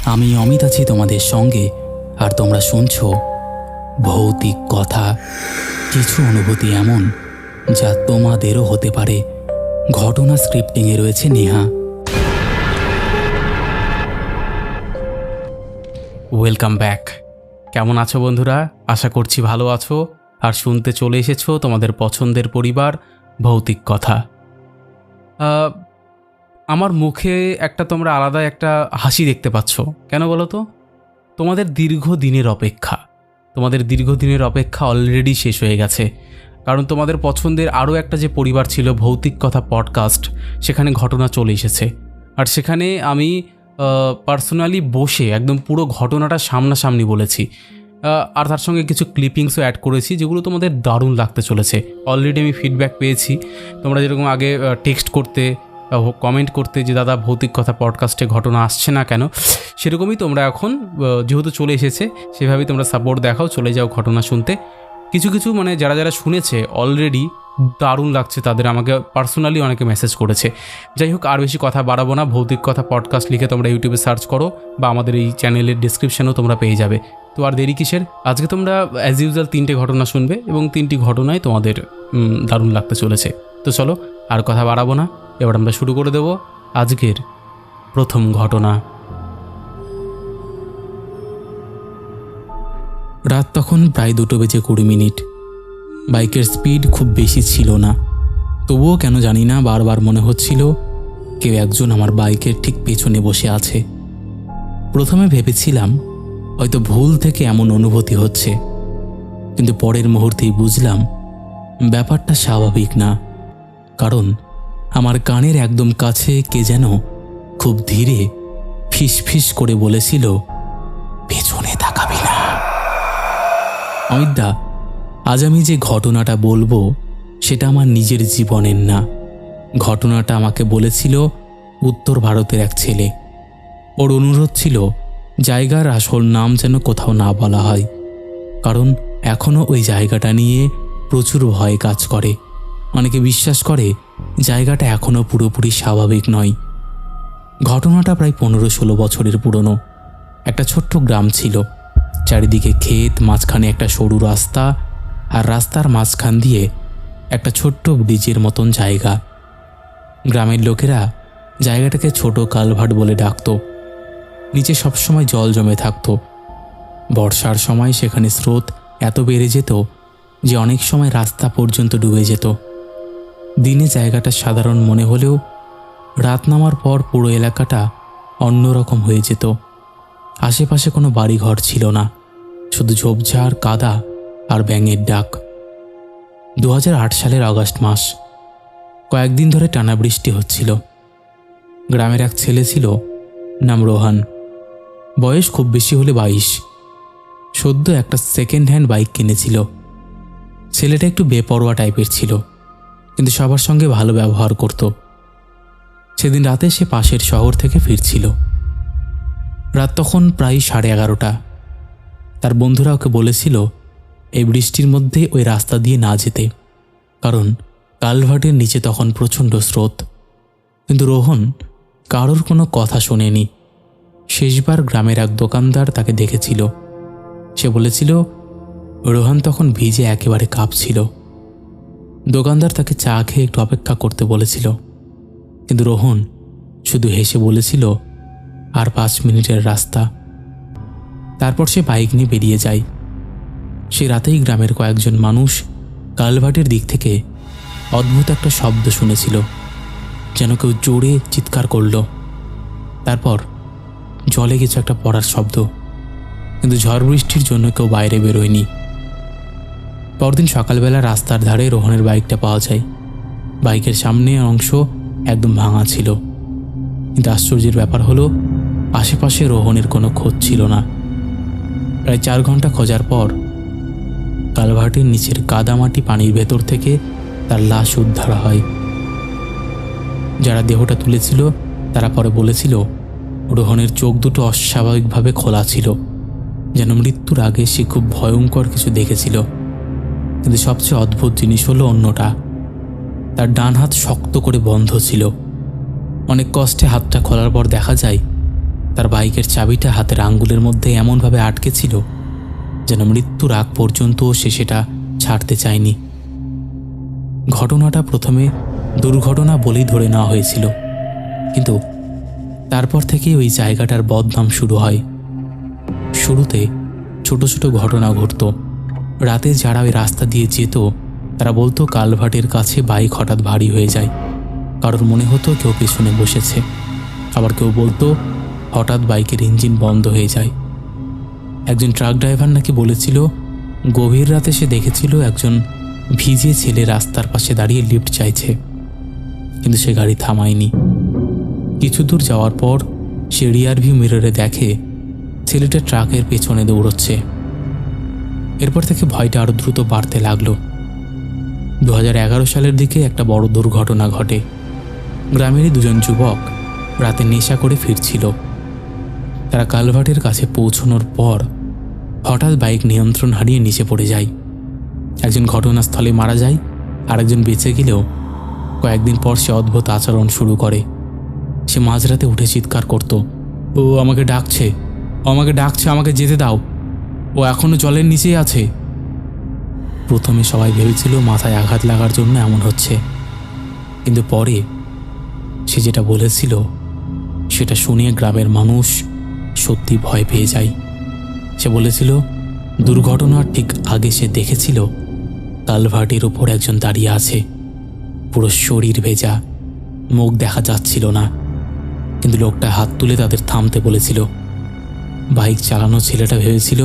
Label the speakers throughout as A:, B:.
A: আমি অমিত আছি তোমাদের সঙ্গে, আর তোমরা শুনছো ভৌতিক কথা। কিছু অনুভূতি এমন যা তোমাদেরও হতে পারে। ঘটনা স্ক্রিপ্টিংয়ে রয়েছে নেহা।
B: Welcome back. কেমন আছো বন্ধুরা? আশা করছি ভালো আছো আর শুনতে চলে এসেছো তোমাদের পছন্দের পরিবার ভৌতিক কথা। আমার মুখে তোমরা আলাদা একটা হাসি দেখতে পাচ্ছ কেন বলো তো? তোমাদের দীর্ঘদিনের অপেক্ষা অলরেডি শেষ হয়ে গেছে। কারণ তোমাদের পছন্দের আরও একটা যে পরিবার ছিল ভৌতিক কথা পডকাস্ট, সেখানে ঘটনা চলে এসেছে। আর সেখানে আমি পার্সোনালি বসে একদম পুরো ঘটনাটা সামনাসামনি বলেছি, আর তার সঙ্গে কিছু ক্লিপিংসও অ্যাড করেছি যেগুলো তোমাদের দারুণ লাগতে চলেছে। অলরেডি আমি ফিডব্যাক পেয়েছি। তোমরা যেরকম আগে টেক্সট করতে, কমেন্ট করতে যে দাদা ভৌতিক কথা পডকাস্টে ঘটনা আসছে না কেন, সেরকমই তোমরা এখন যেহেতু চলে এসেছে সেভাবেই তোমরা সাপোর্ট দেখাও, চলে যাও ঘটনা শুনতে। কিছু যারা শুনেছে অলরেডি দারুণ লাগছে তাদের, আমাকে পার্সোনালি অনেকে মেসেজ করেছে। যাই হোক, আর বেশি কথা বাড়াবো না। ভৌতিক কথা পডকাস্ট লিখে তোমরা ইউটিউবে সার্চ করো বা আমাদের এই চ্যানেলের ডিসক্রিপশানেও তোমরা পেয়ে যাবে। তো আর দেরি কিসের? আজকে তোমরা অ্যাজ ইউজুয়াল 3টে ঘটনা শুনবে এবং 3টি ঘটনাই তোমাদের দারুণ লাগতে চলেছে। তো চলো আর কথা বাড়াবো না, এবার আমরা শুরু করে দেব আজকের প্রথম ঘটনা।
A: রাত তখন প্রায় 2:20। বাইকের স্পিড খুব বেশি ছিল না, তবুও কেন জানি না বারবার মনে হচ্ছিল কেউ একজন আমার বাইকের ঠিক পেছনে বসে আছে। প্রথমে ভেবেছিলাম হয়তো ভুল থেকে এমন অনুভূতি হচ্ছে, কিন্তু পরের মুহূর্তেই বুঝলাম ব্যাপারটা স্বাভাবিক না। কারণ আমার কানের একদম কাছে কে যেন খুব ধীরে ফিস ফিস করে বলেছিল, পেছনে তাকাবি না। অমিতদা, আজ আমি যে ঘটনাটা বলবো সেটা আমার নিজের জীবনের না। ঘটনাটা আমাকে বলেছিল উত্তর ভারতের এক ছেলে। ওর অনুরোধ ছিল জায়গার আসল নাম যেন কোথাও না বলা হয়, কারণ এখনও ওই জায়গাটা নিয়ে প্রচুর ভয় কাজ করে। অনেকে বিশ্বাস করে জায়গাটা এখনও পুরোপুরি স্বাভাবিক নয়। ঘটনাটা প্রায় 15-16 বছরের পুরনো। একটা ছোট্ট গ্রাম ছিল, চারিদিকে ক্ষেত, মাঝখানে একটা সরু রাস্তা, আর রাস্তার মাঝখান দিয়ে একটা ছোট্ট ব্রিজের মতন জায়গা। গ্রামের লোকেরা জায়গাটাকে ছোট কালভার্ট বলে ডাকত। নিচে সবসময় জল জমে থাকত। বর্ষার সময় সেখানে স্রোত এত বেড়ে যেত যে অনেক সময় রাস্তা পর্যন্ত ডুবে যেত। দিনে জায়গাটা সাধারণ মনে হলেও রাত নামার পর পুরো এলাকাটা অন্যরকম হয়ে যেত। আশেপাশে কোনো বাড়িঘর ছিল না, শুধু ঝোপঝাড়, কাদা আর ব্যাঙের ডাক। 2008 সালের আগস্ট মাস। কয়েকদিন ধরে টানা বৃষ্টি হচ্ছিল। গ্রামের এক ছেলে ছিল, নাম রোহান। বয়স খুব বেশি হলে 22। সদ্য একটা সেকেন্ড হ্যান্ড বাইক কিনেছিল। ছেলেটা একটু বেপরোয়া টাইপের ছিল, কিন্তু সবার সঙ্গে ভালো ব্যবহার করত। সেদিন রাতে সে পাশের শহর থেকে ফিরছিল। রাত তখন প্রায় 11:30। তার বন্ধুরা ওকে বলেছিল এই বৃষ্টির মধ্যে ওই রাস্তা দিয়ে না যেতে, কারণ কালভার্টের নিচে তখন প্রচণ্ড স্রোত। কিন্তু রোহন কারোর কোনো কথা শোনেনি। শেষবার গ্রামের এক দোকানদার তাকে দেখেছিল। সে বলেছিল রোহন তখন ভিজে একেবারে কাঁপছিল। দোকানদার তাকে চা খেয়ে একটু অপেক্ষা করতে বলেছিল, কিন্তু রোহন শুধু হেসে বলেছিল আর 5 মিনিটের রাস্তা। তারপর সে বাইক নিয়ে বেরিয়ে যায়। সে রাতেই গ্রামের কয়েকজন মানুষ কালভার্টের দিক থেকে অদ্ভুত একটা শব্দ শুনেছিল, যেন কেউ জোরে চিৎকার করল। তারপর জলে কিছু একটা পড়ার শব্দ, কিন্তু ঝড় বৃষ্টির জন্য কেউ বাইরে বেরোয়নি। পরদিন সকালবেলা রাস্তার ধারে রোহনের বাইকটা পাওয়া যায়। বাইকের সামনের অংশ একদম ভাঙা ছিল, কিন্তু আশ্চর্যের ব্যাপার হলো আশেপাশে রোহনের কোনো খোঁজ ছিল না। প্রায় 4 ঘন্টা খোঁজার পর কালভার্টের নিচের কাদামাটি পানির ভেতর থেকে তার লাশ উদ্ধার হয়। যারা দেহটা তুলেছিল তারা পরে বলেছিল রোহনের চোখ দুটো অস্বাভাবিকভাবে খোলা ছিল, যেন মৃত্যুর আগে সে খুব ভয়ঙ্কর কিছু দেখেছিল। কিন্তু সবচেয়ে অদ্ভুত জিনিস হলো অন্যটা। তার ডান হাত শক্ত করে বন্ধ ছিল। অনেক কষ্টে হাতটা খোলার পর দেখা যায় তার বাইকের চাবিটা হাতের আঙ্গুলের মধ্যে এমনভাবে আটকে ছিল যেন মৃত্যুর আগ পর্যন্ত সে সেটা ছাড়তে চায়নি। ঘটনাটা প্রথমে দুর্ঘটনা বলেই ধরে নেওয়া হয়েছিল, কিন্তু তারপর থেকেই ওই জায়গাটার বদনাম শুরু হয়। শুরুতে ছোট ছোট ঘটনা ঘটত। রাতে যারা ওই রাস্তা দিয়ে যেত তারা বলতো কালভার্টের কাছে বাইক হঠাৎ ভারী হয়ে যায়, কারোর মনে হতো কেউ পেছনে বসেছে। আবার কেউ বলতো হঠাৎ বাইকের ইঞ্জিন বন্ধ হয়ে যায়। একজন ট্রাক ড্রাইভার নাকি বলেছিল গভীর রাতে সে দেখেছিল একজন ভিজে ছেলে রাস্তার পাশে দাঁড়িয়ে লিফট চাইছে, কিন্তু সে গাড়ি থামায়নি। কিছু দূর যাওয়ার পর সে রিয়ারভিউ মিররে দেখে ছেলেটা ট্রাকের পেছনে দৌড়চ্ছে। এরপর থেকে ভয়টা আরও দ্রুত বাড়তে লাগলো। 2011 সালের দিকে একটা বড় দুর্ঘটনা ঘটে। গ্রামেরই দুজন যুবক রাতে নেশা করে ফিরছিল। তারা কালভার্টের কাছে পৌঁছানোর পর হঠাৎ বাইক নিয়ন্ত্রণ হারিয়ে নিচে পড়ে যায়। একজন ঘটনাস্থলে মারা যায়, আরেকজন বেঁচে গেলেও কয়েকদিন পর সে অদ্ভুত আচরণ শুরু করে। সে মাঝরাতে উঠে চিৎকার করত, ও আমাকে ডাকছে, আমাকে ডাকছে, আমাকে যেতে দাও, ও এখনো জলের নিচেই আছে। প্রথমে সবাই ভেবেছিল মাথায় আঘাত লাগার জন্য এমন হচ্ছে, কিন্তু পরে সে যেটা বলেছিল সেটা শুনে গ্রামের মানুষ সত্যি ভয় পেয়ে যায়। সে বলেছিল দুর্ঘটনার ঠিক আগে সে দেখেছিল কালভার্টের ওপর একজন দাঁড়িয়ে আছে, পুরো শরীর ভেজা, মুখ দেখা যাচ্ছিল না, কিন্তু লোকটা হাত তুলে তাদের থামতে বলেছিল। বাইক চালানো ছেলেটা ভেবেছিল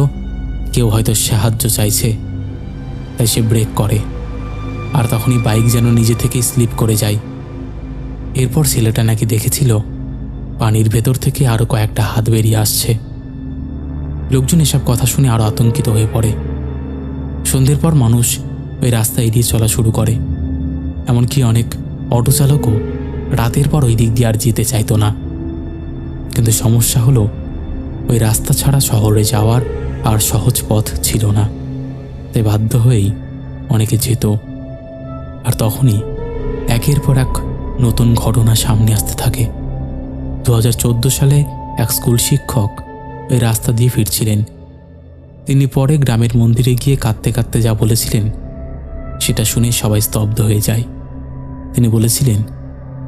A: কেউ হয়তো সাহায্য চাইছে, তাই সে ব্রেক করে, আর তখনই বাইক যেন নিজে থেকেই স্লিপ করে যায়। এরপর ছেলেটা নাকি দেখেছিল পানির ভেতর থেকে আরও কয়েকটা হাত বেরিয়ে আসছে। লোকজন এসব কথা শুনে আরও আতঙ্কিত হয়ে পড়ে। সন্ধ্যের পর মানুষ ওই রাস্তা এড়িয়ে চলা শুরু করে, এমনকি অনেক অটো চালকও রাতের পর ওই দিক দিয়ে আর যেতে চাইতো না। কিন্তু সমস্যা হলো ওই রাস্তা ছাড়া শহরে যাওয়ার আর সহজ পথ ছিল না, তাই বাধ্য হয়েই অনেকে যেত। আর তখনই একের পর এক নতুন ঘটনা সামনে আসতে থাকে। 2014 সালে এক স্কুল শিক্ষক ওই রাস্তা দিয়ে ফিরছিলেন। তিনি পরে গ্রামের মন্দিরে গিয়ে কাঁদতে কাঁদতে যা বলেছিলেন সেটা শুনে সবাই স্তব্ধ হয়ে যায়। তিনি বলেছিলেন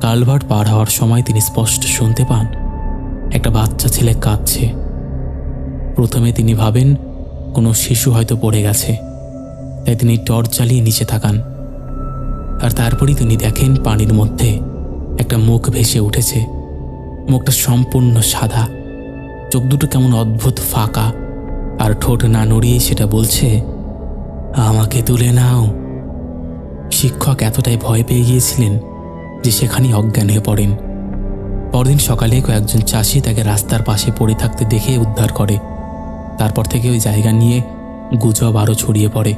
A: কালভার্ট পার হওয়ার সময় তিনি স্পষ্ট শুনতে পান একটা বাচ্চা ছেলে কাঁদছে। প্রথমে তিনি ভাবেন কোনো শিশু হয়তো পড়ে গেছে, তাই তিনি টর্চ জ্বালিয়ে নিচে তাকান। আর তারপরই তিনি দেখেন পানির মধ্যে একটা মুখ ভেসে উঠেছে। মুখটা সম্পূর্ণ সাদা, চোখ দুটো কেমন অদ্ভুত ফাঁকা, আর ঠোঁট না নড়িয়ে সেটা বলছে, আমাকে তুলে নাও। শিক্ষক এতটাই ভয় পেয়ে গিয়েছিলেন যে সেখানেই অজ্ঞান হয়ে পড়েন। পরদিন সকালে কয়েকজন চাষি তাকে রাস্তার পাশে পড়ে থাকতে দেখে উদ্ধার করে। তারপর থেকে ওই জায়গা নিয়ে গুজব আরও ছড়িয়ে পড়ে।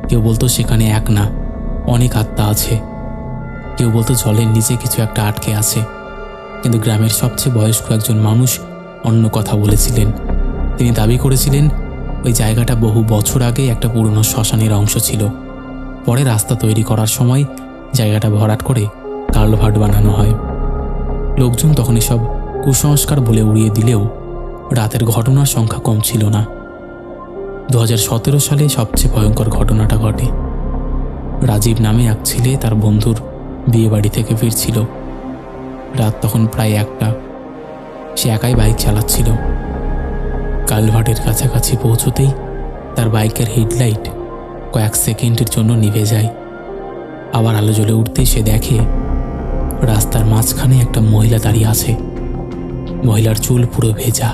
A: কেউ বলতো সেখানে এক না অনেক আত্মা আছে, কেউ বলতো জলের নিচে কিছু একটা আটকে আছে। কিন্তু গ্রামের সবচেয়ে বয়স্ক একজন মানুষ অন্য কথা বলেছিলেন। তিনি দাবি করেছিলেন ওই জায়গাটা বহু বছর আগে একটা পুরনো শ্মশানের অংশ ছিল। পরে রাস্তা তৈরি করার সময় জায়গাটা ভরাট করে কালভার্ট বানানো হয়। লোকজন তখন এসব কুসংস্কার বলে উড়িয়ে দিলেও রাতের ঘটনার সংখ্যা কম ছিল না। 2017 সালে সবচেয়ে ভয়ঙ্কর ঘটনাটা ঘটে। রাজীব নামে এক ছেলে তার বন্ধুর বিয়ে বাড়ি থেকে ফিরছিল। রাত তখন প্রায় 1টা। সে একাই বাইক চালাচ্ছিল। কালভার্টের কাছাকাছি পৌঁছতেই তার বাইকের হেডলাইট কয়েক সেকেন্ডের জন্য নিভে যায়। আবার আলো জ্বলে উঠতেই সে দেখে রাস্তার মাঝখানে একটা মহিলা দাঁড়িয়ে আছে। মহিলার চুল পুরো ভেজা,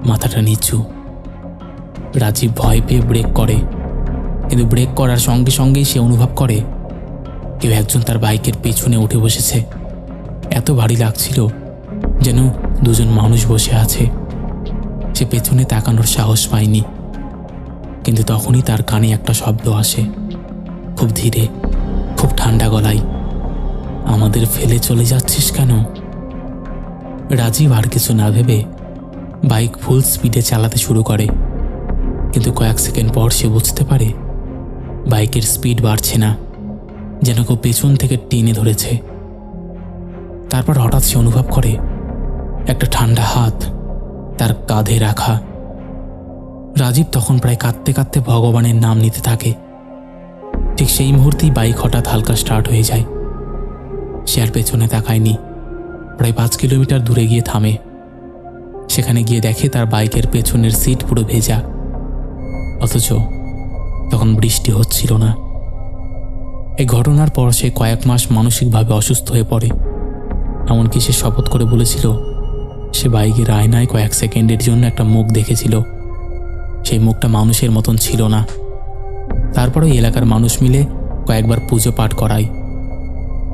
A: মাথাটা নিচু। রাজীব ভয় পেয়ে ব্রেক করে, কিন্তু ব্রেক করার সঙ্গে সঙ্গেই সে অনুভব করে কেউ একজন তার বাইকের পেছনে উঠে বসেছে। এত ভারী লাগছিল যেন দুজন মানুষ বসে আছে। সে পেছনে তাকানোর সাহস পায়নি, কিন্তু তখনই তার কানে একটা শব্দ আসে, খুব ধীরে, খুব ঠান্ডা গলায়, আমাদের ফেলে চলে যাচ্ছিস কেন? রাজীব আর কিছু না ভেবে বাইক ফুল স্পিডে চালাতে শুরু করে, কিন্তু কয়েক সেকেন্ড পর সে বুঝতে পারে বাইকের স্পিড বাড়ছে না, যেন কেউ পেছন থেকে টেনে ধরেছে। তারপর হঠাৎ সে অনুভব করে একটা ঠান্ডা হাত তার কাঁধে রাখা। রাজীব তখন প্রায় কাঁদতে কাঁদতে ভগবানের নাম নিতে থাকে। ঠিক সেই মুহূর্তেই বাইক হঠাৎ হালকা স্টার্ট হয়ে যায়। সে আর পেছনে তাকায়নি। প্রায় 5 কিলোমিটার দূরে গিয়ে থামে। সেখানে গিয়ে দেখে তার বাইকের পেছনের সিট পুরো ভেজা, অথচ তখন বৃষ্টি হচ্ছিল না। এই ঘটনার পর সে কয়েক মাস মানসিকভাবে অসুস্থ হয়ে পড়ে। এমনকি সে শপথ করে বলেছিল সে বাইকের আয়নায় কয়েক সেকেন্ডের জন্য একটা মুখ দেখেছিল। সেই মুখটা মানুষের মতন ছিল না। তারপরে এলাকার মানুষ মিলে কয়েকবার পুজো পাঠ করায়।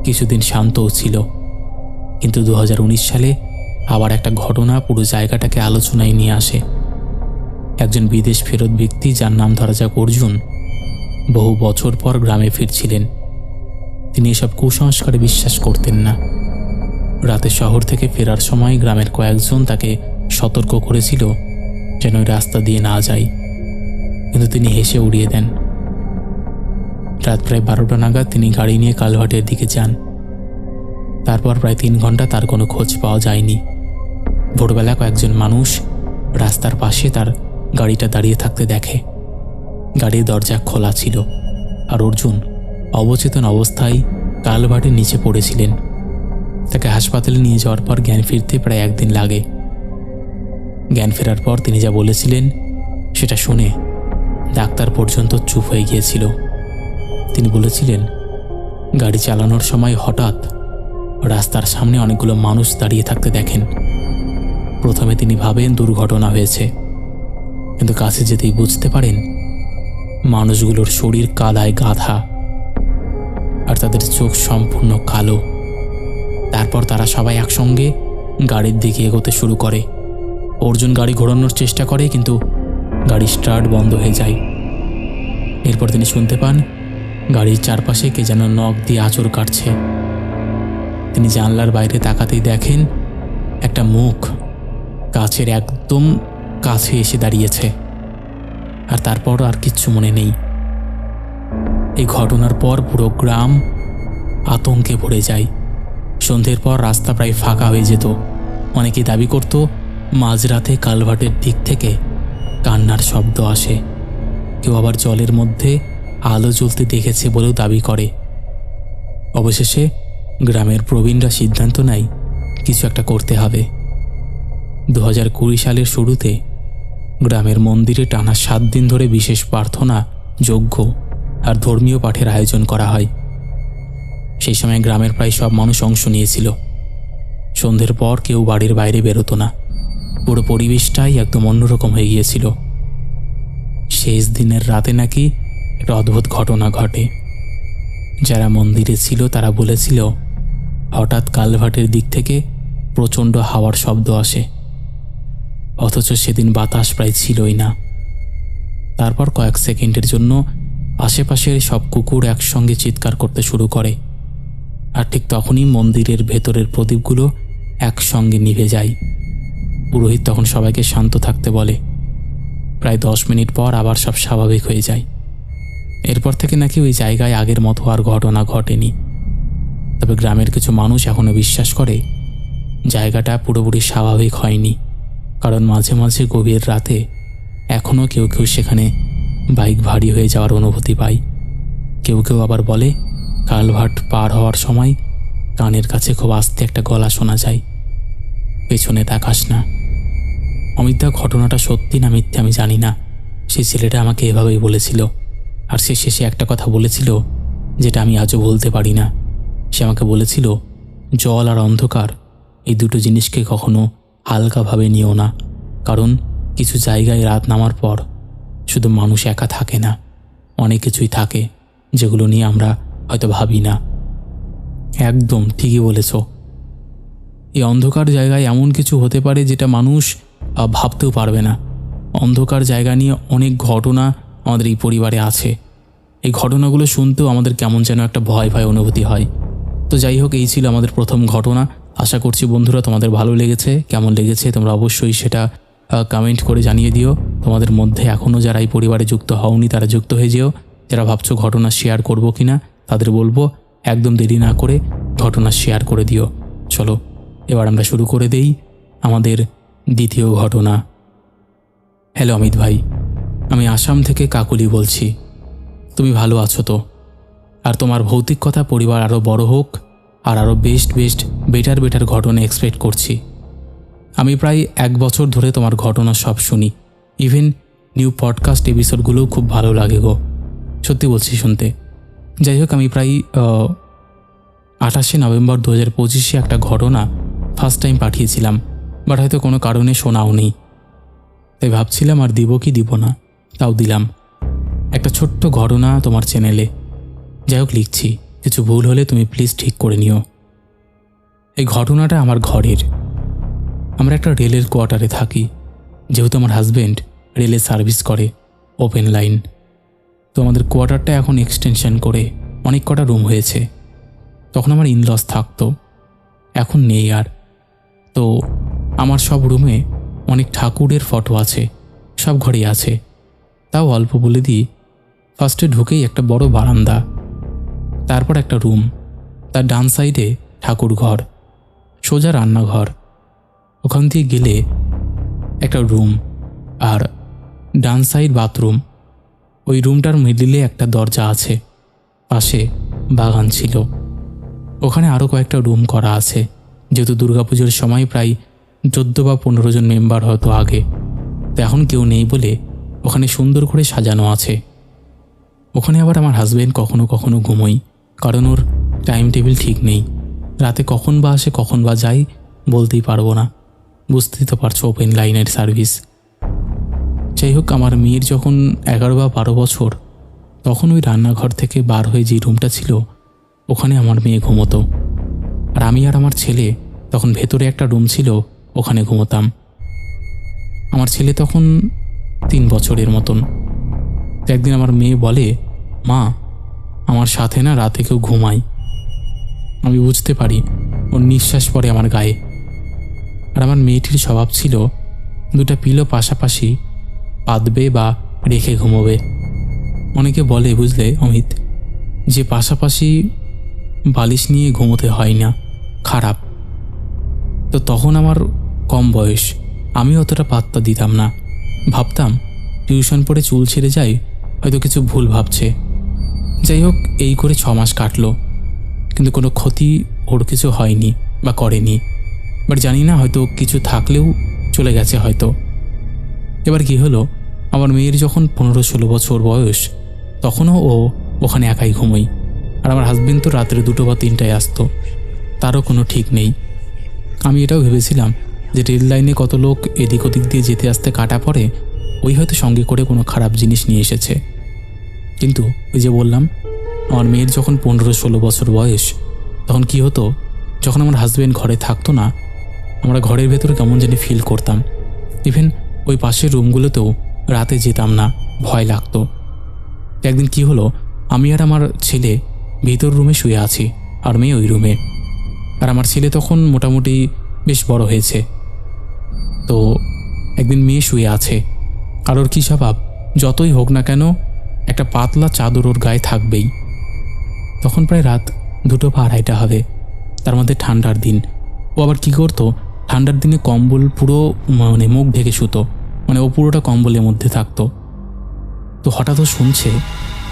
A: কিছুদিন শান্তও ছিল, কিন্তু 2019 সালে আবার একটা ঘটনা পুরো জায়গাটাকে আলোচনায় নিয়ে আসে। একজন বিদেশ ফেরত ব্যক্তি, যার নাম ধরা যাক অর্জুন, বহু বছর পর গ্রামে ফিরছিলেন। তিনি এসব কুসংস্কারে বিশ্বাস করতেন না। রাতে শহর থেকে ফেরার সময় গ্রামের কয়েকজন তাকে সতর্ক করেছিল যেন ওই রাস্তা দিয়ে না যায়, কিন্তু তিনি হেসে উড়িয়ে দেন। রাত প্রায় 12টা নাগাদ তিনি গাড়ি নিয়ে কালভার্টের দিকে যান। তারপর প্রায় 3 ঘন্টা তার কোনো খোঁজ পাওয়া যায়নি। ভোরবেলা কয়েকজন মানুষ রাস্তার পাশে তার গাড়িটা দাঁড়িয়ে থাকতে দেখে। গাড়ির দরজা খোলা ছিল, আর অর্জুন অবচেতন অবস্থায় কালভার্টের নিচে পড়েছিলেন। তাকে হাসপাতালে নিয়ে যাওয়ার পর জ্ঞান ফিরতে প্রায় 1 দিন লাগে। জ্ঞান ফেরার পর তিনি যা বলেছিলেন সেটা শুনে ডাক্তার পর্যন্ত চুপ হয়ে গিয়েছিল। তিনি বলেছিলেন গাড়ি চালানোর সময় হঠাৎ রাস্তার সামনে অনেকগুলো মানুষ দাঁড়িয়ে থাকতে দেখেন। প্রথমে তিনি ভাবেন দুর্ঘটনা হয়েছে, কিন্তু কাছে যেতেই বুঝতে পারেন মানুষগুলোর শরীর কাদায় গাঁথা, আর তাদের চোখ সম্পূর্ণ কালো। তারপর তারা সবাই একসঙ্গে গাড়ির দিকে এগোতে শুরু করে। অর্জুন গাড়ি ঘোরানোর চেষ্টা করে, কিন্তু গাড়ি স্টার্ট বন্ধ হয়ে যায়। এরপর তিনি শুনতে পান গাড়ির চারপাশে কে যেন নখ দিয়ে আঁচড় কাটছে। তিনি জানলার বাইরে তাকাতেই দেখেন একটা মুখ কাছের একদম কাছে এসে দাঁড়িয়েছে। আর তারপর আর কিচ্ছু মনে নেই। এই ঘটনার পর পুরো গ্রাম আতঙ্কে ভরে যায়। সন্ধ্যের পর রাস্তা প্রায় ফাঁকা হয়ে যেত। অনেকেই দাবি করত মাঝরাতে কালভার্টের দিক থেকে কান্নার শব্দ আসে। কেউ আবার জলের মধ্যে আলো জ্বলতে দেখেছে বলেও দাবি করে। অবশেষে গ্রামের প্রবীণরা সিদ্ধান্ত নেয় কিছু একটা করতে হবে। 2020 সালের শুরুতে গ্রামের মন্দিরে টানা 7 দিন ধরে বিশেষ প্রার্থনা, যজ্ঞ আর ধর্মীয় পাঠের আয়োজন করা হয়। সেই সময় গ্রামের প্রায় সব মানুষ অংশ নিয়েছিল। সন্ধ্যের পর কেউ বাড়ির বাইরে বেরোতো না। পুরো পরিবেশটাই একদম অন্যরকম হয়ে গিয়েছিল। শেষ দিনের রাতে নাকি একটা অদ্ভুত ঘটনা ঘটে। যারা মন্দিরে ছিল তারা বলেছিল হঠাৎ কালভার্টের দিক থেকে প্রচণ্ড হাওয়ার শব্দ আসে, অথচ সেদিন বাতাস প্রায় ছিলই না। তারপর কয়েক সেকেন্ডের জন্য আশেপাশের সব কুকুর একসঙ্গে চিৎকার করতে শুরু করে, আর ঠিক তখনই মন্দিরের ভেতরের প্রদীপগুলো একসঙ্গে নিভে যায়। পুরোহিত তখন সবাইকে শান্ত থাকতে বলে। প্রায় 10 মিনিট পর আবার সব স্বাভাবিক হয়ে যায়। এরপর থেকে নাকি ওই জায়গায় আগের মতো আর ঘটনা ঘটেনি। তবে গ্রামের কিছু মানুষ এখনও বিশ্বাস করে জায়গাটা পুরোপুরি স্বাভাবিক হয়নি, কারণ মাঝে মাঝে গভীর রাতে এখনও কেউ কেউ সেখানে বাইক ভারী হয়ে যাওয়ার অনুভূতি পায়। কেউ কেউ আবার বলে কালভার্ট পার হওয়ার সময় কানের কাছে খুব আস্তে একটা গলা শোনা যায়, পেছনে তাকাস না। অমিতদা, ঘটনাটা সত্যি না মিথ্যে আমি জানি না। সেই ছেলেটা আমাকে এভাবেই বলেছিল, আর সে শেষে একটা কথা বলেছিল যেটা আমি আজও বলতে পারি না। সে আমাকে বলেছিল জল আর অন্ধকার এই দুটো জিনিসকে কখনো হালকাভাবে নিও না, কারণ কিছু জায়গায় রাত নামার পর শুধু মানুষ একা থাকে না, অনেক কিছুই থাকে যেগুলো নিয়ে আমরা হয়তো ভাবি না। একদম ঠিকই বলেছ। এই অন্ধকার জায়গায় এমন কিছু হতে পারে যেটা মানুষ ভাবতেও পারবে না। অন্ধকার জায়গা নিয়ে অনেক ঘটনা আমাদের এই পরিবারে আছে। এই ঘটনাগুলো শুনতেও আমাদের কেমন যেন একটা ভয় ভয় অনুভূতি হয়। তো যাই হোক, এই ছিল আমাদের প্রথম ঘটনা। আশা করছি বন্ধুরা তোমাদের ভালো লেগেছে। কেমন লেগেছে তোমরা অবশ্যই সেটা কমেন্ট করে জানিয়ে দিও। তোমাদের মধ্যে এখনও যারা এই পরিবারে যুক্ত হওনি তারা যুক্ত হয়ে যেও। যারা ভাবছো ঘটনা শেয়ার করব কিনা তাদের বলবো একদম দেরি না করে ঘটনা শেয়ার করে দিও। চলো এবার আমরা শুরু করে দেই আমাদের দ্বিতীয় ঘটনা। হ্যালো অমিত ভাই, আমি আসাম থেকে কাকুলি বলছি। তুমি ভালো আছো তো? আর তোমার ভৌতিক কথা পরিবার আরও বড় হোক আর আরও বেটার ঘটনা এক্সপেক্ট করছি। আমি প্রায় 1 বছর ধরে তোমার ঘটনা সব শুনি, ইভেন নিউ পডকাস্ট এপিসোডগুলোও খুব ভালো লাগে গো, সত্যি বলছি শুনতে। যাই হোক, আমি প্রায় 28শে নভেম্বর 2025 একটা ঘটনা ফার্স্ট টাইম পাঠিয়েছিলাম, বাট হয়তো কোনো কারণে শোনাও নেই, তাই ভাবছিলাম আর দিব কি দিব না, তাও দিলাম। একটা ছোট্ট ঘটনা তোমার চ্যানেলে। যাই হোক, লিখছি, কিছু ভুল হলে তুমি প্লিজ ঠিক করে নিও। এই ঘটনাটা আমার ঘরের। আমরা একটা রেলের কোয়ার্টারে থাকি, যেহেতু আমার হাজব্যান্ড রেলে সার্ভিস করে, ওপেন লাইন। তো আমাদের কোয়ার্টারটা এখন এক্সটেনশন করে অনেক কটা রুম হয়েছে। তখন আমার ইনলস থাকতো, এখন নেই আর। তো আমার সব রুমে অনেক ঠাকুরের ফটো আছে, সব ঘরেই আছে। তাও অল্প বলে দিই, ফার্স্টে ঢুকেই একটা বড় বারান্দা, তারপর একটা রুম, তার ডান সাইডে ঠাকুর ঘর, সোজা রান্নাঘর, ওখান দিয়ে গেলে একটা রুম, আর ডান সাইড বাথরুম। ওই রুমটার মিডিলে একটা দরজা আছে, পাশে বাগান ছিল। ওখানে আরও কয়েকটা রুম করা আছে, যেহেতু দুর্গাপুজোর সময় প্রায় 14 বা 15 জন মেম্বার হয়তো আগে, তো এখন কেউ নেই বলে ওখানে সুন্দর করে সাজানো আছে। ওখানে আবার আমার হাজব্যান্ড কখনো কখনো ঘুমোই, কারণ ওর টাইম টেবিল ঠিক নেই। রাতে কখন বা আসে কখন বা যাই বলতেই পারবো না, বুঝতেই তো পারছো, ওপেন লাইনের সার্ভিস। যাই হোক, আমার মেয়ের যখন 11 বা 12 বছর, তখন ওই রান্নাঘর থেকে বার হয়ে যে রুমটা ছিল ওখানে আমার মেয়ে ঘুমোতো, আর আমি আর আমার ছেলে তখন ভেতরে একটা রুম ছিল, ওখানে ঘুমোতাম। আমার ছেলে তখন 3 বছরের মতন। তো একদিন আমার মেয়ে বলে, মা, আমার সাথে না রাতে কেউ ঘুমায়। আমি বুঝতে পারি ওর নিঃশ্বাস পড়ে আমার গায়ে। আর আমার মেয়েটির স্বভাব ছিল 2টা পিলো পাশাপাশি পাতবে বা রেখে ঘুমোবে। অনেকে বলে, বুঝলে অমিত, যে পাশাপাশি বালিশ নিয়ে ঘুমোতে হয় না, খারাপ। তো তখন আমার কম বয়স, আমি অতটা পাত্তা দিতাম না, ভাবতাম টিউশন পড়ে চুল ছেড়ে যায়, হয়তো কিছু ভুল ভাবছে। যাই হোক, এই করে 6 মাস কাটলো, কিন্তু কোনো ক্ষতি ওর কিছু হয়নি বা করেনি। বাট জানি না, হয়তো কিছু থাকলেও চলে গেছে হয়তো। এবার কি হলো, আমার মেয়ের যখন 15-16 বছর বয়স, তখনও ও ওখানে একাই ঘুমোই। আর আমার হাজবেন্ড তো রাত্রে 2টো বা 3টায় আসতো, তারও কোনো ঠিক নেই। আমি এটাও ভেবেছিলাম যে রেল লাইনে কত লোক এদিক ওদিক দিয়ে যেতে আসতে কাটা পড়ে, ওই হয়তো সঙ্গে করে কোনো খারাপ জিনিস নিয়ে এসেছে। কিন্তু ওই যে বললাম, আমার মেয়ের যখন 15-16 বছর বয়স, তখন কি হতো, যখন আমার হাজব্যান্ড ঘরে থাকতো না, আমরা ঘরের ভেতরে কেমন জানি ফিল করতাম। ইভেন ওই পাশের রুমগুলোতেও রাতে যেতাম না, ভয় লাগতো। একদিন কি হলো, আমি আর আমার ছেলে ভিতর রুমে শুয়ে আছি, আর মেয়ে ওই রুমে। আর আমার ছেলে তখন মোটামুটি বেশ বড় হয়েছে। তো একদিন মেয়ে শুয়ে আছে, আর ওর কী স্বভাব, যতই হোক না কেন একটা পাতলা চাদর ওর গায়ে থাকবেই। তখন প্রায় রাত 2টো বা 2:30 হবে, তার মধ্যে ঠান্ডার দিন। ও আবার কী করতো, ঠান্ডার দিনে কম্বল পুরো মুখ ঢেকে শুতো, ও পুরোটা কম্বলের মধ্যে থাকতো। তো হঠাৎ ও শুনছে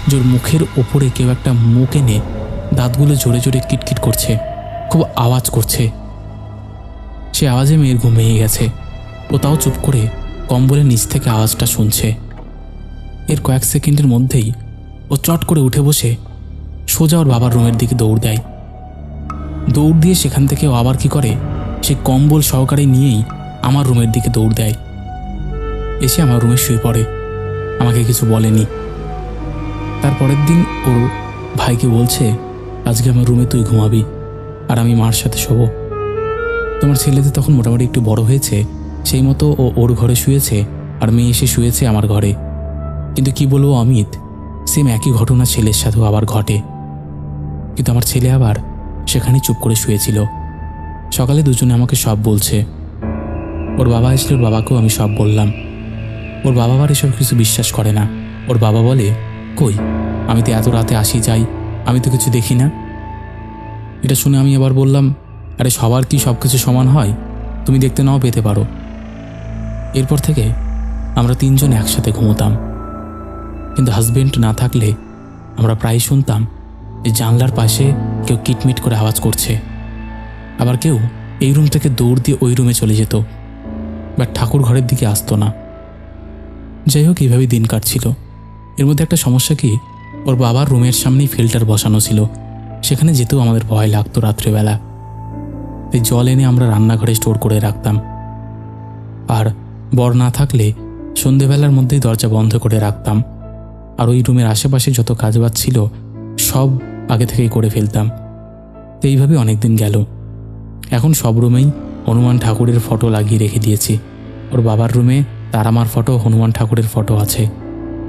A: যে ওর মুখের ওপরে কেউ একটা মুখ এনে দাঁতগুলো জোরে জোরে কিটকিট করছে, খুব আওয়াজ করছে। সে আওয়াজে মেয়ের ঘুমিয়ে গেছে, ও তাও চুপ করে কম্বলের নিচ থেকে আওয়াজটা শুনছে। এর কয়েক সেকেন্ডের মধ্যেই ও চট করে উঠে বসে সোজা ওর বাবার রুমের দিকে দৌড় দেয়। দৌড় দিয়ে সেখান থেকে ও আবার কি করে, সে কম্বল সহকারে নিয়েই আমার রুমের দিকে দৌড় দেয়। এসে আমার রুমে শুয়ে পড়ে, আমাকে কিছু বলেনি। তারপরের দিন ওর ভাইকে বলছে, আজকে আমার রুমে তুই ঘুমাবি, আর আমি মার সাথে শোবো। তোমার ছেলেতে তখন মোটামুটি একটু বড় হয়েছে, সেই মতো ও ওর ঘরে শুয়েছে, আর মেয়ে এসে শুয়েছে আমার ঘরে। কিন্তু কি বলবো অমিত, সেম একই ঘটনা ছেলের সাথেও আবার ঘটে। কিন্তু আমার ছেলে আবার সেখানে চুপ করে শুয়েছিল। সকালে দুজনে আমাকে সব বলছে। ওর বাবা এসলে ওর বাবাকেও আমি সব বললাম। ওর বাবা আবার এসব কিছু বিশ্বাস করে না। ওর বাবা বলে, কই, আমি তো এত রাতে আসি যাই, আমি তো কিছু দেখি না। এটা শুনে আমি আবার বললাম, আরে সবার কি সব কিছু সমান হয়? তুমি দেখতে নাও পেতে পারো। এরপর থেকে আমরা 3 জন একসাথে ঘুমোতাম, কিন্তু হাজবেন্ড না থাকলে আমরা প্রায় শুনতাম যে জানলার পাশে কেউ কিটমিট করে আওয়াজ করছে। আবার কেউ এই রুম থেকে দৌড় দিয়ে ওই রুমে চলে যেত, বাট ঠাকুর ঘরের দিকে আসতো না। যাই হোক, এইভাবেই দিন কাটছিল। এর মধ্যে একটা সমস্যা কি, ওর বাবার রুমের সামনেই ফিল্টার বসানো ছিল, সেখানে যেতেও আমাদের ভয় লাগতো রাত্রেবেলা। তাই জল এনে আমরা রান্নাঘরে স্টোর করে রাখতাম, আর বর না থাকলে সন্ধেবেলার মধ্যেই দরজা বন্ধ করে রাখতাম। আর ওই রুমের আশেপাশে যত কাজবাজ ছিল সব আগে থেকেই করে ফেলতাম। তো এইভাবে অনেক দিন গেল। এখন সব রুমেই হনুমান ঠাকুরের ফটো লাগিয়ে রেখে দিয়েছি। ওর বাবার রুমে তারামার ফটো, হনুমান ঠাকুরের ফটো আছে।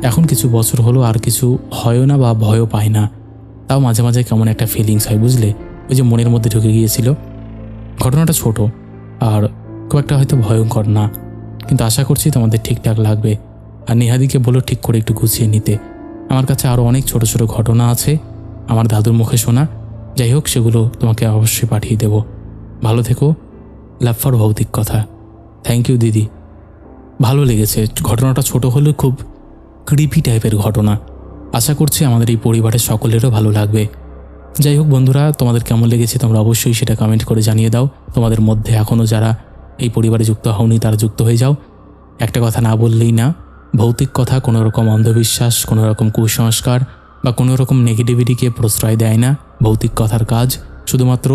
A: এখন কিছু বছর হলো আর কিছু হয়ও না বা ভয়ও পায় না। তাও মাঝে মাঝে কেমন একটা ফিলিংস হয়, বুঝলে, ওই যে মনের মধ্যে ঢুকে গিয়েছিল। ঘটনাটা ছোট আর খুব একটা হয়তো ভয়ঙ্কর না, কিন্তু আশা করছি তোমাদের ঠিকঠাক লাগবে। আর নেহাদিকে বলো ঠিক করে একটু গুছিয়ে নিতে। আমার কাছে আরও অনেক ছোট ছোট ঘটনা আছে আমার দাদুর মুখে শোনা। যাই হোক, সেগুলো তোমাকে অবশ্যই পাঠিয়ে দেব। ভালো থেকো। লাভ ফর ভৌতিক কথা। থ্যাংক ইউ দিদি, ভালো লেগেছে। ঘটনাটা ছোট হলেও খুব ক্রিপি টাইপের ঘটনা। আশা করছি আমাদের এই পরিবারের সকলেরও ভালো লাগবে। যাই হোক বন্ধুরা, তোমাদের কেমন লেগেছে তোমরা অবশ্যই সেটা কমেন্ট করে জানিয়ে দাও। তোমাদের মধ্যে এখনও যারা এই পরিবারে যুক্ত হওনি তারা যুক্ত হয়ে যাও। একটা কথা না বললেই না, ভৌতিক কথা কোনো রকম অন্ধবিশ্বাস, কোনো রকম কুসংস্কার বা কোনো রকম নেগেটিভিটিকে প্রশ্রয় দেয় না। ভৌতিক কথার কাজ শুধুমাত্র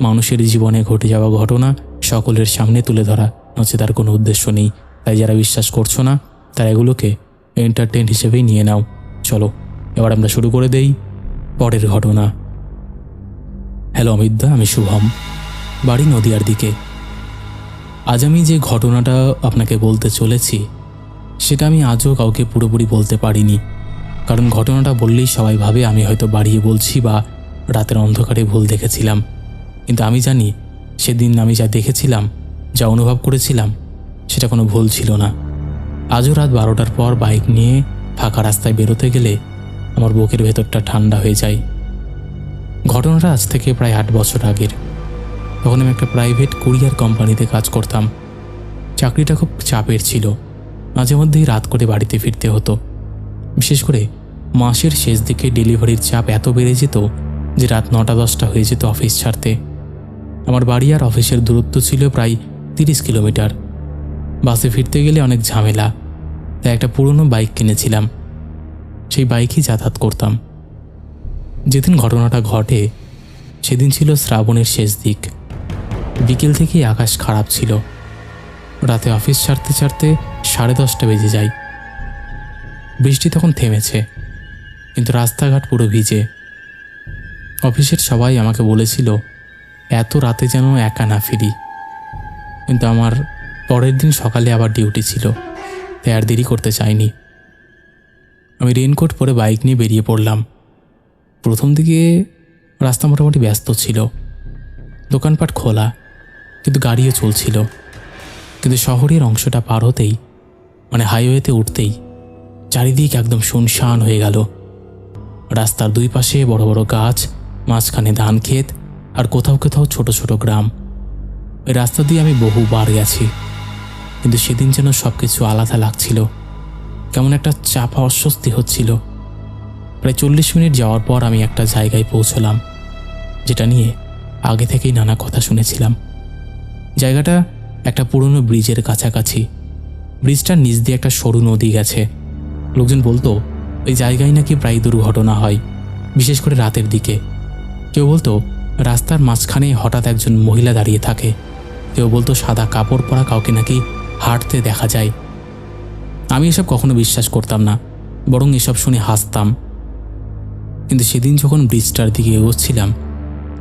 A: মানুষের জীবনে ঘটে যাওয়া ঘটনা সকলের সামনে তুলে ধরা, নচে তার কোনো উদ্দেশ্য নেই। তাই যারা বিশ্বাস করছো না তারা এগুলোকে এন্টারটেইন হিসেবেই নিয়ে নাও। চলো এবার আমরা শুরু করে দেই পরের ঘটনা। হ্যালো অমিতদা, আমি শুভম, বাড়ি নদিয়ার দিকে। আজ আমি যে ঘটনাটা আপনাকে বলতে চলেছি সেটা আমি আজও কাউকে পুরোপুরি বলতে পারিনি, কারণ ঘটনাটা বললেই সবাই ভাবে আমি হয়তো বাড়িয়ে বলছি বা রাতের অন্ধকারে ভুল দেখেছিলাম। কিন্তু আমি জানি সেদিন আমি যা দেখেছিলাম, যা অনুভব করেছিলাম, সেটা কোনো ভুল ছিল না। আজও রাত 12টার পর বাইক নিয়ে ফাঁকা রাস্তায় বেরোতে গেলে আমার বুকের ভেতরটা ঠান্ডা হয়ে যায়। ঘটনাটা আজ থেকে প্রায় 8 বছর আগের। তখন আমি একটা প্রাইভেট কুরিয়ার কোম্পানিতে কাজ করতাম। চাকরিটা খুব চাপের ছিল, মাঝে মধ্যেই রাত করে বাড়িতে ফিরতে হতো। বিশেষ করে মাসের শেষ দিকে ডেলিভারির চাপ এত বেড়ে যেত যে রাত 9টা-10টা হয়ে যেত অফিস ছাড়তে। আমার বাড়ি আর অফিসের দূরত্ব ছিল প্রায় 30 কিলোমিটার। বাসে ফিরতে গেলে অনেক ঝামেলা, তাই একটা পুরনো বাইক কিনেছিলাম। সেই বাইকেই যাতায়াত করতাম। যেদিন ঘটনাটা ঘটে সেদিন ছিল শ্রাবণের শেষ দিক। বিকেল থেকেই আকাশ খারাপ ছিল। রাতে অফিস ছাড়তে ছাড়তে 10:30 বেজে যায়। বৃষ্টি তখন থেমেছে, কিন্তু রাস্তাঘাট পুরো ভিজে। অফিসের সবাই আমাকে বলেছিল এত রাতে যেন একা না ফিরি, কিন্তু আমার পরের দিন সকালে আবার ডিউটি ছিল, তাই আর দেরি করতে চাইনি। আমি রেইনকোট পরে বাইক নিয়ে বেরিয়ে পড়লাম। প্রথম দিকে রাস্তা মোটামুটি ব্যস্ত ছিল, দোকানপাট খোলা, কিন্তু গাড়িও চলছিল। কিন্তু শহরের অংশটা পার হতেই, মানে হাইওয়েতে উঠতেই, চারিদিক একদম শুনশান হয়ে গেল। রাস্তার দুই পাশে বড় বড় গাছ, মাঝখানে ধান ক্ষেত, আর কোথাও কোথাও ছোট ছোট গ্রাম। ওই রাস্তা দিয়ে আমি বহুবার গেছি, কিন্তু সেদিন যেন সব কিছু আলাদা লাগছিল। কেমন একটা চাপা অস্বস্তি হচ্ছিল। প্রায় 40 মিনিট যাওয়ার পর আমি একটা জায়গায় পৌঁছলাম, যেটা নিয়ে আগে থেকেই নানা কথা শুনেছিলাম। জায়গাটা একটা পুরনো ব্রিজের কাছাকাছি। ব্রিজটার নিচ দিয়ে একটা সরু নদী গেছে। লোকজন বলতো ওই জায়গায় নাকি প্রায় দুর্ঘটনা হয়, বিশেষ করে রাতের দিকে। কেউ বলতো রাস্তার মাঝখানে হঠাৎ একজন মহিলা দাঁড়িয়ে থাকে। কেউ বলতো সাদা কাপড় পরা কাউকে নাকি হাঁটতে দেখা যায়। আমি এসব কখনো বিশ্বাস করতাম না, বরং এসব শুনে হাসতাম। কিন্তু সেদিন যখন ব্রিজটার দিকে এগোচ্ছিলাম,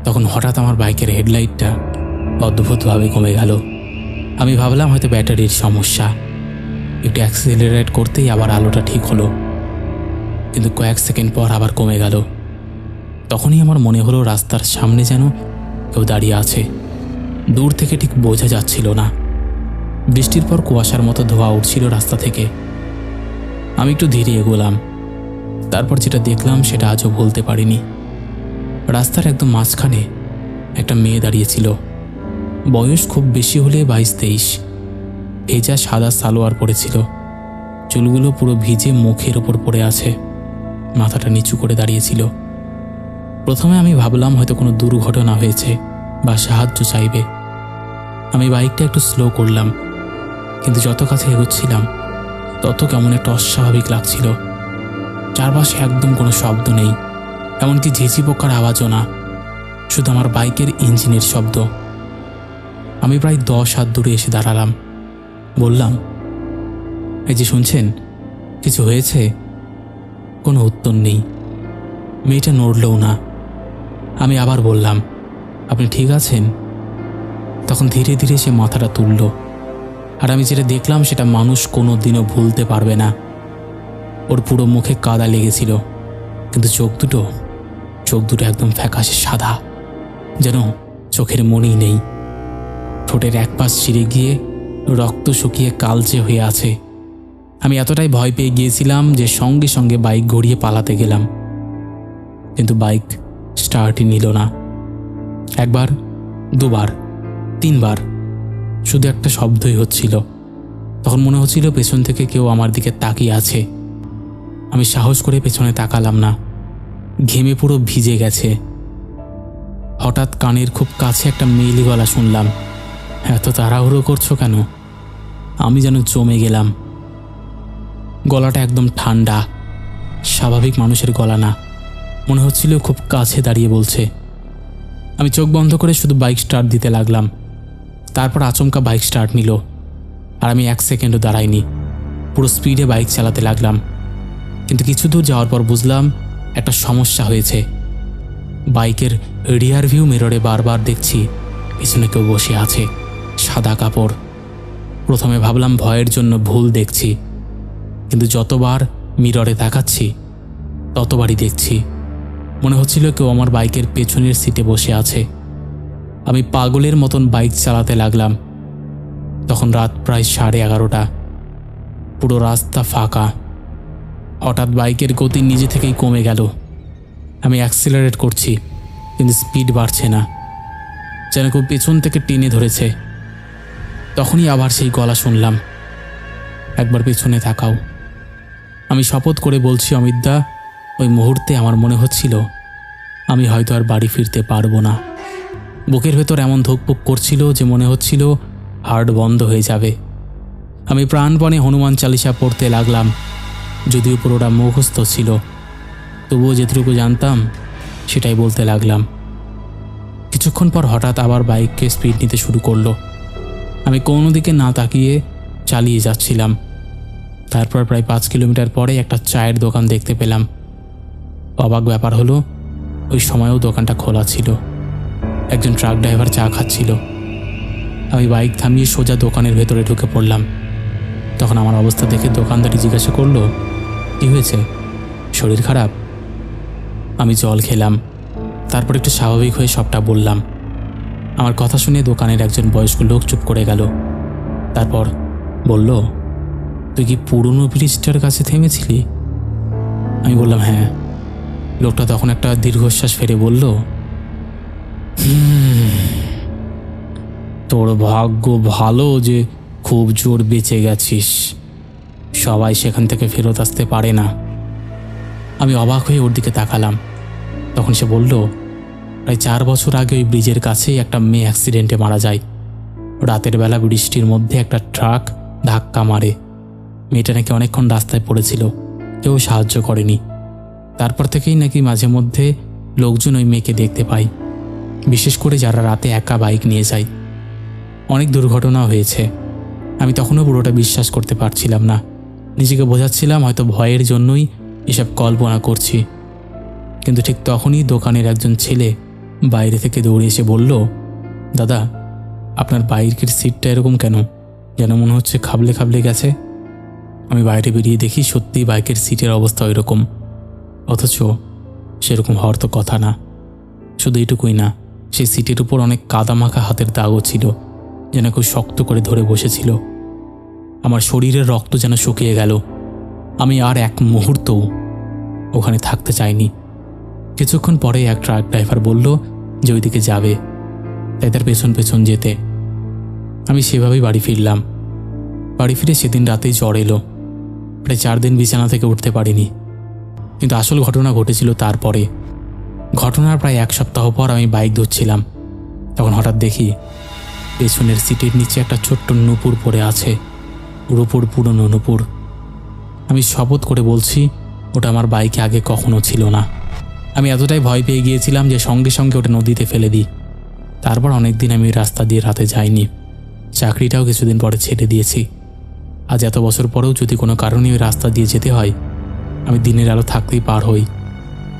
A: তখন হঠাৎ আমার বাইকের হেডলাইটটা অদ্ভুতভাবে কমে গেল। আমি ভাবলাম হয়তো ব্যাটারির সমস্যা। একটু অ্যাক্সিলারেট করতেই আবার আলোটা ঠিক হলো, কিন্তু কয়েক সেকেন্ড পর আবার কমে গেল। তখনই আমার মনে হলো রাস্তার সামনে যেন কেউ দাঁড়িয়ে আছে। দূর থেকে ঠিক বোঝা যাচ্ছিল না। বৃষ্টির পর কুয়াশার মতো ধোঁয়া উঠছিল রাস্তা থেকে। আমি একটু ধীরে এগোলাম। তারপর যেটা দেখলাম সেটা আজও বলতে পারিনি। রাস্তার একদম মাঝখানে একটা মেয়ে দাঁড়িয়েছিল। বয়স খুব বেশি হলে 22-23। ভেজা সাদা সালোয়ার পরেছিল, চুলগুলো পুরো ভিজে মুখের ওপর পড়ে আছে, মাথাটা নিচু করে দাঁড়িয়েছিল। প্রথমে আমি ভাবলাম হয়তো কোনো দুর্ঘটনা হয়েছে বা সাহায্য চাইবে। আমি বাইকটা একটু স্লো করলাম, কিন্তু যত কাছে এগোচ্ছিলাম তত কেমন একটা অস্বাভাবিক লাগছিল। চারপাশে একদম কোনো শব্দ নেই, এমনকি ঝিঝি পোকার আওয়াজও না, শুধু আমার বাইকের ইঞ্জিনের শব্দ। আমি প্রায় 10 হাত দূরে এসে দাঁড়ালাম, বললাম, এই যে শুনছেন, কিছু হয়েছে? কোনো উত্তর নেই, মেয়েটা নড়লও না। আমি আবার বললাম, আপনি ঠিক আছেন? তখন ধীরে ধীরে সে মাথাটা তুলল, আর আমি যেটা দেখলাম সেটা মানুষ কোনো দিনও ভুলতে পারবে না। ওর পুরো মুখে কাদা লেগেছিল, কিন্তু চোখ দুটো একদম ফ্যাকাশে সাদা, যেন চোখের মনেই নেই। ঠোঁটের এক পাশ ছিঁড়ে গিয়ে রক্ত শুকিয়ে কালচে হয়ে আছে। আমি এতটাই ভয় পেয়ে গিয়েছিলাম যে সঙ্গে সঙ্গে বাইক ঘুরিয়ে পালাতে গেলাম, কিন্তু বাইক স্টার্টই নিল না। একবার, দুবার, 3 বার শুধু একটা শব্দই হচ্ছিল। তখন মনে হচ্ছিল পেছন থেকে কেউ আমার দিকে তাকিয়ে আছে। আমি সাহস করে পেছনে তাকালাম না, ঘেমে পুরো ভিজে গেছে। হঠাৎ কানের খুব কাছে একটা মেয়েলি গলা শুনলাম। এত তাড়াহুড়ো করছো কেন? আমি যেন জমে গেলাম। গলাটা একদম ঠান্ডা, স্বাভাবিক মানুষের গলা না, মনে হচ্ছিল খুব কাছে দাঁড়িয়ে বলছে। আমি চোখ বন্ধ করে শুধু বাইক স্টার্ট দিতে লাগলাম। তারপর আচমকা বাইক স্টার্ট নিল, আর আমি 1 সেকেন্ডও দাঁড়াইনি, পুরো স্পিডে বাইক চালাতে লাগলাম। কিন্তু কিছু দূর যাওয়ার পর বুঝলাম একটা সমস্যা হয়েছে। বাইকের রিয়ার ভিউ মিররে বারবার দেখছি পিছনে কেউ বসে আছে, সাদা কাপড়। প্রথমে ভাবলাম ভয়ের জন্য ভুল দেখছি, কিন্তু যতবার মিররে তাকাচ্ছি ততবারই দেখছি মনে হচ্ছিল কেউ আমার বাইকের পেছনের সিটে বসে আছে। আমি পাগলের মতন বাইক চালাতে লাগলাম। তখন রাত প্রায় 11:30। পুরো রাস্তা ফাঁকা। হঠাৎ বাইকের গতি নিজে থেকেই কমে গেল। আমি অ্যাক্সিলারেট করছি, কিন্তু স্পিড বাড়ছে না, যেন কেউ পেছন থেকে টেনে ধরেছে। তখনই আবার সেই গলা শুনলাম, একবার পেছনে তাকাও। আমি শপথ করে বলছি অমিতদা, ওই মুহূর্তে আমার মনে হচ্ছিল আমি হয়তো আর বাড়ি ফিরতে পারবো না। বুকের ভেতর এমন ধুকপুক করছিল যে মনে হচ্ছিল হার্ট বন্ধ হয়ে যাবে। আমি প্রাণপণে হনুমান চালিসা পড়তে লাগলাম, যদিও পুরোটা মুখস্থ ছিল, তবুও যেটুকু জানতাম সেটাই বলতে লাগলাম। কিছুক্ষণ পর হঠাৎ আবার বাইককে স্পিড নিতে শুরু করলো। আমি কোনো দিকে না তাকিয়ে চালিয়ে যাচ্ছিলাম। তারপর প্রায় 5 কিলোমিটার পরে একটা চায়ের দোকান দেখতে পেলাম। অবাক ব্যাপার হলো, ওই সময়ও দোকানটা খোলা ছিল। একজন ট্রাক ড্রাইভার চা খাচ্ছিল। আমি বাইক থামিয়ে সোজা দোকানের ভেতরে ঢুকে পড়লাম। তখন আমার অবস্থা দেখে দোকানদারই জিজ্ঞাসা করলো, কী হয়েছে, শরীর খারাপ? আমি জল খেলাম, তারপর একটু স্বাভাবিক হয়ে সবটা বললাম। আমার কথা শুনে দোকানের একজন বয়স্ক লোক চুপ করে গেল। তারপর বলল, তুই কি পুরনো ব্রিজটার কাছে থেমেছিলি? আমি বললাম, হ্যাঁ। লোকটা তখন একটা দীর্ঘশ্বাস ফেলে বলল, তোর ভাগ্য ভালো যে খুব জোর বেঁচে গেছিস, সবাই সেখান থেকে ফেরত আসতে পারে না। আমি অবাক হয়ে ওর দিকে তাকালাম। তখন সে বলল, প্রায় 4 বছর আগে ওই ব্রিজের কাছেই একটা মেয়ে অ্যাক্সিডেন্টে মারা যায়। রাতের বেলা বৃষ্টির মধ্যে একটা ট্রাক ধাক্কা মারে। মেয়েটা নাকি অনেকক্ষণ রাস্তায় পড়েছিল, কেউ সাহায্য করেনি। তারপর থেকেই নাকি মাঝে মধ্যে লোকজন ওই মেয়েকে দেখতে পায়, বিশেষ করে যারা রাতে একা বাইক নিয়ে যায়। অনেক দুর্ঘটনা হয়েছে। আমি তখনও পুরোটা বিশ্বাস করতে পারছিলাম না। নিজেকে বোঝাচ্ছিলাম হয়তো ভয়ের জন্যই এসব কল্পনা করছি। কিন্তু ঠিক তখনই দোকানের একজন ছেলে বাইরে থেকে দৌড়ে এসে বলল, দাদা, আপনার বাইকের সিটটা এরকম কেন, যেন মনে হচ্ছে খাবলে খাবলে গেছে। আমি বাইরে বেরিয়ে দেখি সত্যিই বাইকের সিটের অবস্থা ওই রকম, অথচ সেরকম হওয়ার তো কথা না। শুধু এটুকুই না, সেই সিটের উপর অনেক কাদামাখা হাতের দাগও ছিল, যেন কেউ শক্ত করে ধরে বসেছিল। আমার শরীরের রক্ত যেন শুকিয়ে গেল। আমি আর এক মুহূর্তও ওখানে থাকতে চাইনি। কিছুক্ষণ পরে এক ট্রাক ড্রাইভার বলল যে ওইদিকে যাবে, তাই তার পেছন পেছন যেতে আমি সেভাবেই বাড়ি ফিরলাম। বাড়ি ফিরে সেদিন রাতেই জ্বর এলো। প্রায় 4 দিন বিছানা থেকে উঠতে পারিনি। কিন্তু আসল ঘটনা ঘটেছিল তারপরে। ঘটনার প্রায় 1 সপ্তাহ পর আমি বাইক ধরছিলাম। তখন হঠাৎ দেখি পেছনের সিটের নিচে একটা ছোট্ট নূপুর পড়ে আছে। পুরনো নূপুর। আমি শপথ করে বলছি ওটা আমার বাইকে আগে কখনো ছিল না। আমি এতটাই ভয় পেয়ে গিয়েছিলাম যে সঙ্গে সঙ্গে ওটা নদীতে ফেলে দিই। তারপর অনেক দিন আমি রাস্তা দিয়ে রাতে যাইনি। চাকরিটাও কিছুদিন পরে ছেড়ে দিয়েছি। আজ এত বছর পরেও যদি কোনো কারণে ওই রাস্তা দিয়ে যেতে হয়, আমি দিনের আলো থাকতেই পার হই।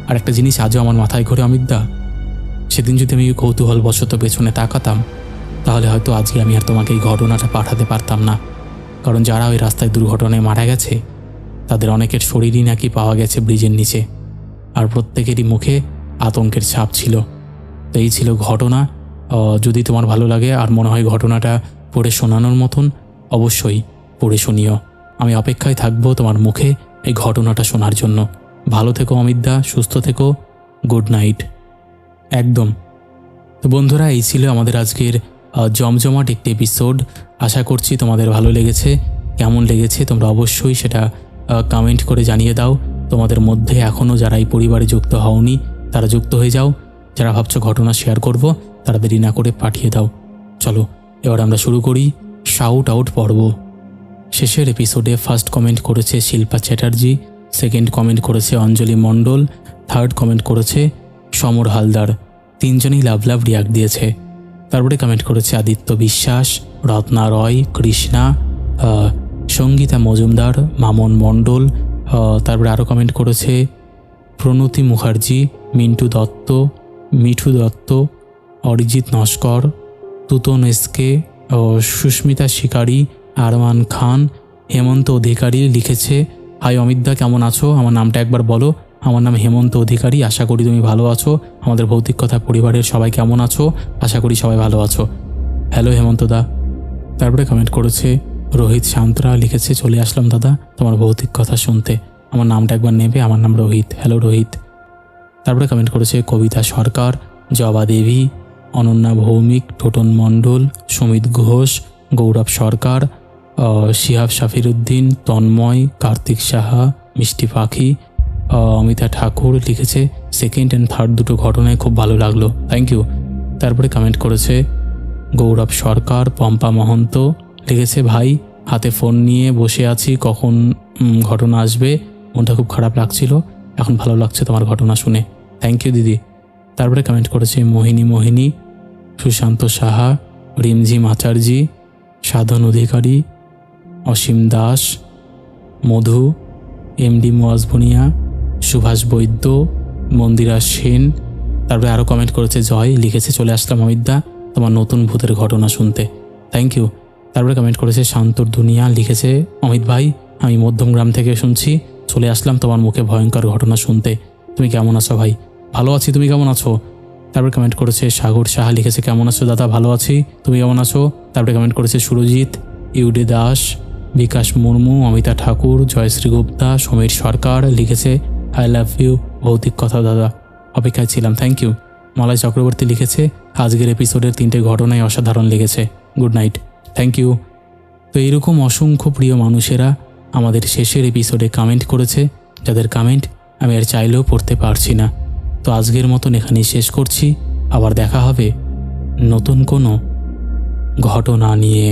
A: আর একটা জিনিস আজও আমার মাথায় ঘোরে অমিতদা, সেদিন যদি আমি কৌতূহলবশত পেছনে তাকাতাম, তাহলে হয়তো আজকে আমি আর তোমাকে এই ঘটনাটা পাঠাতে পারতাম না। কারণ যারা ওই রাস্তায় দুর্ঘটনায় মারা গেছে তাদের অনেকের শরীরই নাকি পাওয়া গেছে ব্রিজের নিচে, আর প্রত্যেকেরই মুখে আতঙ্কের ছাপ ছিল। তো এই ছিল ঘটনা। যদি তোমার ভালো লাগে আর মনে হয় ঘটনাটা পড়ে শোনানোর মতন, অবশ্যই পড়ে শুনিও। আমি অপেক্ষায় থাকবো তোমার মুখে এই ঘটনাটা শোনার জন্য। ভালো থেকো অমিতদা, সুস্থ থেকো। Good night. একদম। তো বন্ধুরা, এই ছিল আমাদের আজকের জমজমাট একটি এপিসোড। আশা করছি তোমাদের ভালো লেগেছে। কেমন লেগেছে তোমরা অবশ্যই সেটা কমেন্ট করে জানিয়ে দাও। তোমাদের মধ্যে এখনও যারা এই পরিবারে যুক্ত হওনি তারা যুক্ত হয়ে যাও। যারা ভাবছো ঘটনা শেয়ার করব তারা দেরি না করে পাঠিয়ে দাও। চলো এবার আমরা শুরু করি শাউট আউট পর্ব। শেষের এপিসোডে ফার্স্ট কমেন্ট করেছে শিল্পা চ্যাটার্জি, সেকেন্ড কমেন্ট করেছে অঞ্জলি মণ্ডল, থার্ড কমেন্ট করেছে সমর হালদার। 3 জনই লাভ রিয়াক্ট দিয়েছে। তারপরে কমেন্ট করেছে আদিত্য বিশ্বাস, রত্না রয়, কৃষ্ণা, সঙ্গীতা মজুমদার, মামন মণ্ডল। তারপরে আরও কমেন্ট করেছে প্রণতি মুখার্জি, মিন্টু দত্ত, মিঠু দত্ত, অরিজিৎ নস্কর, তুতন এসকে, সুস্মিতা শিকারী, আরমান খান, হেমন্ত অধিকারী লিখেছে হাই অমিতদা, কেমন আছো? আমার নামটা একবার বলো। আমার নাম হেমন্ত অধিকারী। আশা করি তুমি ভালো আছো। আমাদের ভৌতিক কথা পরিবারের সবাই কেমন আছো? আশা করি সবাই ভালো আছো। হ্যালো হেমন্তদা। তারপরে কমেন্ট করেছে রোহিত সান্তরা, লিখেছে চলে আসলাম দাদা তোমার ভৌতিক কথা শুনতে। আমার নামটা একবার নেবে? আমার নাম রোহিত। হ্যালো রোহিত। তারপরে কমেন্ট করেছে কবিতা সরকার, জবা দেবী, অনন্যা ভৌমিক, টোটন মণ্ডল, সুমিত ঘোষ, গৌরব সরকার, শিহাব শাফিরুদ্দিন, তন্ময়, কার্তিক সাহা, মিষ্টি পাখি, অমিতা ঠাকুর লিখেছে সেকেন্ড অ্যান্ড থার্ড দুটো ঘটনায় খুব ভালো লাগলো, থ্যাংক ইউ। তারপরে কমেন্ট করেছে গৌরব সরকার, পম্পা মহন্ত, লিখেছে ভাই হাতে ফোন নিয়ে বসে আছি, কখন ঘটনা আসবে, মনটা খুব খারাপ লাগছিল, এখন ভালো লাগছে তোমার ঘটনা শুনে, থ্যাংক ইউ দিদি। তারপরে কমেন্ট করেছে মোহিনী, সুশান্ত সাহা, রিমঝিম আচার্যি, সাধন অধিকারী, অসীম দাস, মধু, এমডি মোয়াজবনিয়া, সুভাষ বৈদ্য, মন্দিরা সেন। তারপরে আরও কমেন্ট করেছে জয়, লিখেছে চলে আসলাম অমিতদা তোমার নতুন ভূতের ঘটনা শুনতে, থ্যাংক ইউ। তারপরে কমেন্ট করেছে শান্তর দুনিয়া, লিখেছে অমিত ভাই আমি মধ্যমগ্রাম থেকে শুনছি, চলে আসলাম তোমার মুখে ভয়ঙ্কর ঘটনা শুনতে, তুমি কেমন আছো ভাই? ভালো আছি, তুমি কেমন আছো? তারপরে কমেন্ট করেছে সাগর সাহা, লিখেছে কেমন আছো দাদা? ভালো আছি, তুমি কেমন আছো? তারপরে কমেন্ট করেছে সুরজিৎ, ইউডি দাস, বিকাশ মুর্মু, অমিতা ঠাকুর, জয়শ্রী গুপ্তা, সমীর সরকার, লিখেছে আই লাভ ইউ ভৌতিক কথা দাদা, অপেক্ষায় ছিলাম, থ্যাংক ইউ। মলয় চক্রবর্তী লিখেছে আজকের এপিসোডের 3টে ঘটনাই অসাধারণ লেগেছে, গুড নাইট, থ্যাংক ইউ। তো এরকম অসংখ্য প্রিয় মানুষেরা আমাদের শেষের এপিসোডে কমেন্ট করেছে, যাদের কমেন্ট আমি আর চাইলেও পড়তে পারছি না। তো আজকের মতন এখানেই শেষ করছি, আবার দেখা হবে নতুন কোনো ঘটনা নিয়ে।